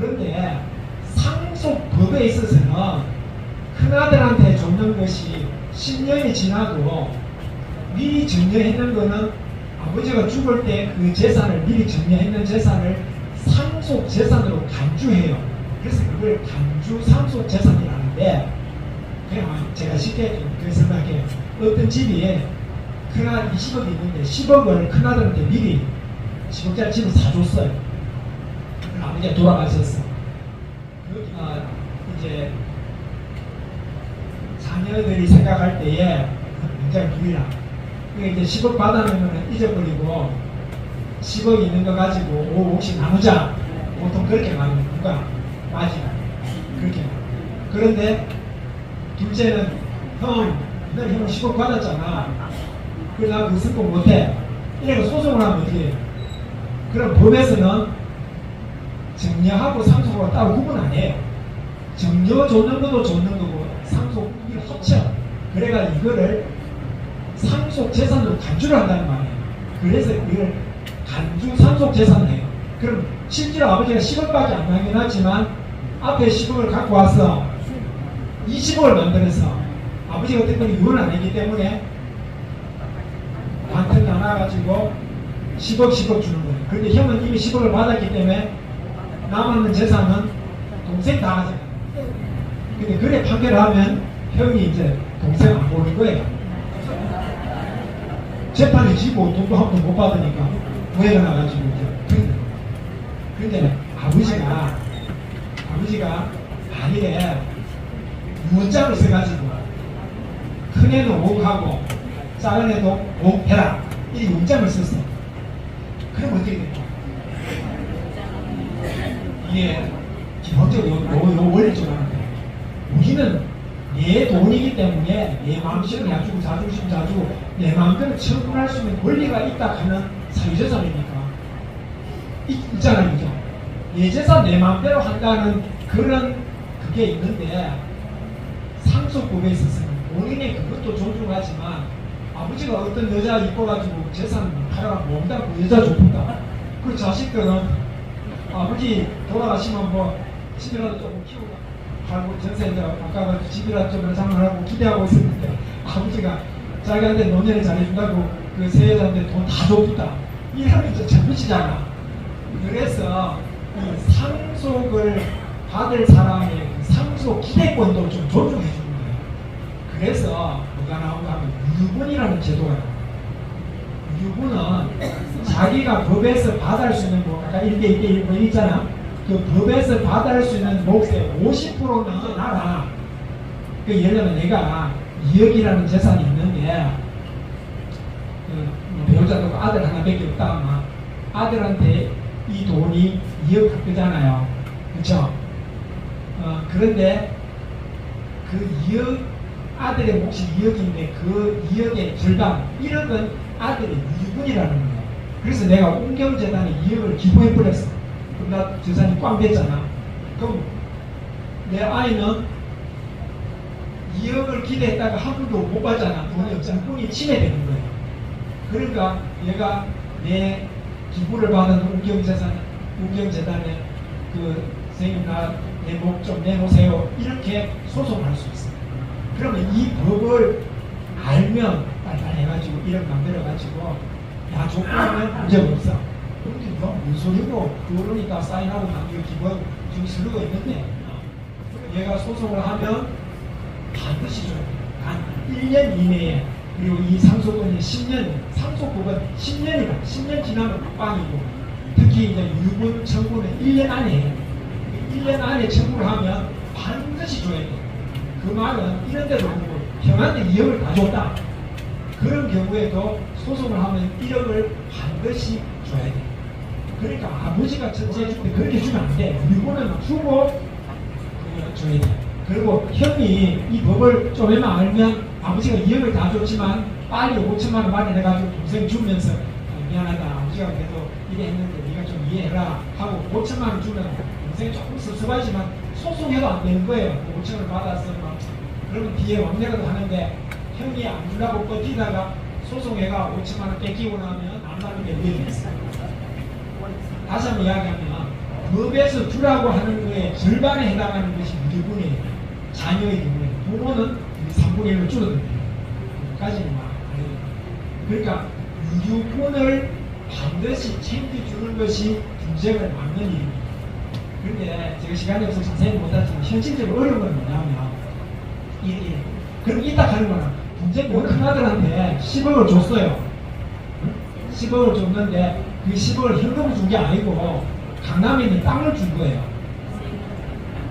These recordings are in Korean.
그런데 상속법에 있어서는 큰아들한테 줬는 것이 10년이 지나도 미리 정려했는 거는 아버지가 죽을 때 그 재산을 미리 정려했는 재산을 상속 재산으로 간주해요. 그래서 그걸 간주 상속 재산이라는데, 그냥 제가 쉽게 좀 그렇게 생각해요. 어떤 집이 큰아들 20억이 있는데 10억을 큰아들한테 미리 10억짜리 집을 사줬어요. 아버지가 돌아가셨어. 이제 자녀들이 생각할 때에 굉장히 유리한. 이제 10억 받아놓으면 잊어버리고 10억 있는 거 가지고 5억씩 나누자. 보통 그렇게 말하는 누가 맞아. 그렇게. 그런데 둘째는 형, 너 형 10억 받았잖아. 그래서 나 그 승복 못해. 이래서 소송을 하면 어떻게 해요? 그럼 법에서는 정려하고 상속하고 따로 구분 안 해요. 정려 줬는 것도 줬는 거고 상속 이게 합쳐. 그래가 이거를 상속 재산으로 간주를 한다는 말이에요. 그래서 이걸 간주 상속 재산을 해요. 그럼 실제로 아버지가 10억밖에 안 나긴 하지만 앞에 10억을 갖고 와서 20억을 만들어서 아버지가 어쨌든 이혼을 안 했기 때문에 반편 나눠가지고 10억 주는 거예요. 그런데 형은 이미 10억을 받았기 때문에 남았는 재산은 동생 다 가져가요. 근데 그래 판결을 하면 형이 이제 동생 안 보는 거예요. 재판이 지고 돈도 한 번 못 받으니까 후회가 나가지고 이제. 근데 아버지가 만일에 문장을 써가지고 큰애는 5하고 작은 애도 5 해라 이 문장을 썼어. 그럼 어떻게 될까? 이게 기본적으로 요 원리 좀 하는데, 우리는 내 돈이기 때문에 내 마음씨를 놔주고 자주심 자주고 내 마음대로 처분할 수 있는 권리가 있다 하는 사유재산이니까 있잖아요. 그죠? 내 재산 내 마음대로 한다는 그런 그게 있는데, 상속법에 있어서는 본인의 그것도 존중하지만 아버지가 어떤 여자 이뻐가지고 재산 팔아가 모은다고 여자 좋다. 그 자식들은 아버지 돌아가시면 뭐 집이라도 조금 키우고 팔고 전세 아까 집이라도 좀 장만하고 기대하고 있었는데 아버지가 자기한테 노년에 잘해준다고 그 새 여자한테 돈 다 줬다. 이러면 이제 전부치잖아. 그래서 이 상속을 받을 사람의 그 상속 기대권도 좀 존중해 주는 거예요. 그래서 뭐가 나온가 하면 유분이라는 제도가 나와요. 유분은 자기가 법에서 받을 수 있는 뭐 아까 1대1대1 뭐 있잖아. 그 법에서 받을 수 있는 몫의 50%는 나라. 그 예를 들면 내가 2억이라는 재산이 있는데 그 배우자도 아들 하나밖에 없다 하면 아들한테 이 돈이 2억 갖고잖아요. 그렇죠? 그런데 그 2억 아들의 몫이 2억인데 그 2억의 절반 1억은 아들의 유분이라는 거예요. 그래서 내가 옹경재단에 2억을 기부해버렸어. 그럼 나 재산이 꽝 됐잖아. 그럼 내 아이는 2억을 기대했다가 한 푼도 못 받잖아. 돈이 없잖아. 돈이 침해되는 거예요. 그러니까 얘가 내 기부를 받은 옹경재단에 그 선생님 나 내 목 좀 내놓으세요. 이렇게 소송할 수 있어요. 그러면 이 법을 알면 빨리 해가지고 1억 만들어가지고 야 조건하면 문제가 없어. 근데 무슨 소리고 그러니까 사인하고 남기고 기부하고 지금 쓰고 있는데 얘가 소송을 하면 반드시 줘야 돼. 단 1년 이내에. 그리고 이 상속은 10년, 상속법은 10년이다. 10년 지나면 빵이고, 특히 이제 유분 청구는 1년 안에 해요. 1년 안에 청구를 하면 반드시 줘야 돼. 그 말은 이런 데도 보고 형한테 2억을 다 줬다. 그런 경우에도 소송을 하면 1억을 반드시 줘야 돼. 그러니까 아버지가 전세 줄 때 그렇게 주면 안 돼. 유분은 주고 줘야 돼. 그리고 형이 이 법을 좀 알면 아버지가 2억을 다 줬지만 빨리 5천만 원 마련해가지고 동생 주면서 미안하다 아버지가 그래도 이래 했는데 네가 좀 이해해라 하고 5천만 원 주면 동생이 조금 섭섭하지만 소송해도 안 되는 거예요. 5천 원 받아서 막 그러면 뒤에 왕래라도 하는데 형이 안 주려고 버티다가 소송해가 5천만 원 뺏기고 나면 안 나는 게 위험했어요. 다시 한번 이야기하면 법에서 주라고 하는 거에 절반에 해당하는 것이 무조건이에요. 자녀의 경우에 부모는 3분의 1로 줄어듭니다. 까지는 막 그러니까 유교권을 반드시 챙겨주는 것이 분쟁을 막는 일입니다. 그런데 제가 시간이 없어서 자세히 못하지만 현실적으로 어려운 건 뭐냐면 그럼 이따 하는 거는 분쟁 큰 아들한테 10억을 줬어요. 10억을 줬는데 그 10억을 현금을 준 게 아니고 강남에 있는 땅을 준 거예요.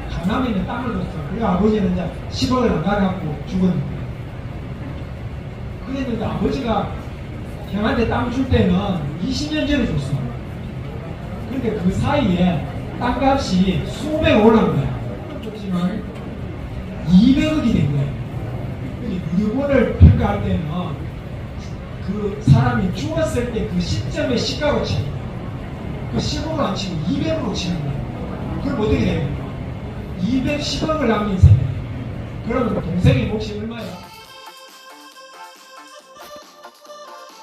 강남에 있는 땅을 줬어요. 그리고 아버지는 이제 10억을 안 가갖고 죽었는데 그랬는데 아버지가 형한테 땅 줄 때는 20년 전에 줬어. 근데 그 사이에 땅값이 수백 올라온 거야. 줬지만 200억이 된 거예요. 유류권을 평가할 때는 그 사람이 죽었을 때 그 시점의 시가로 치는 거야. 그 10억을 안 치고 200억으로 치는 거야. 그럼 어떻게 돼요? 210억을 남긴 셈이에요. 그러면 동생의 몫이 얼마야?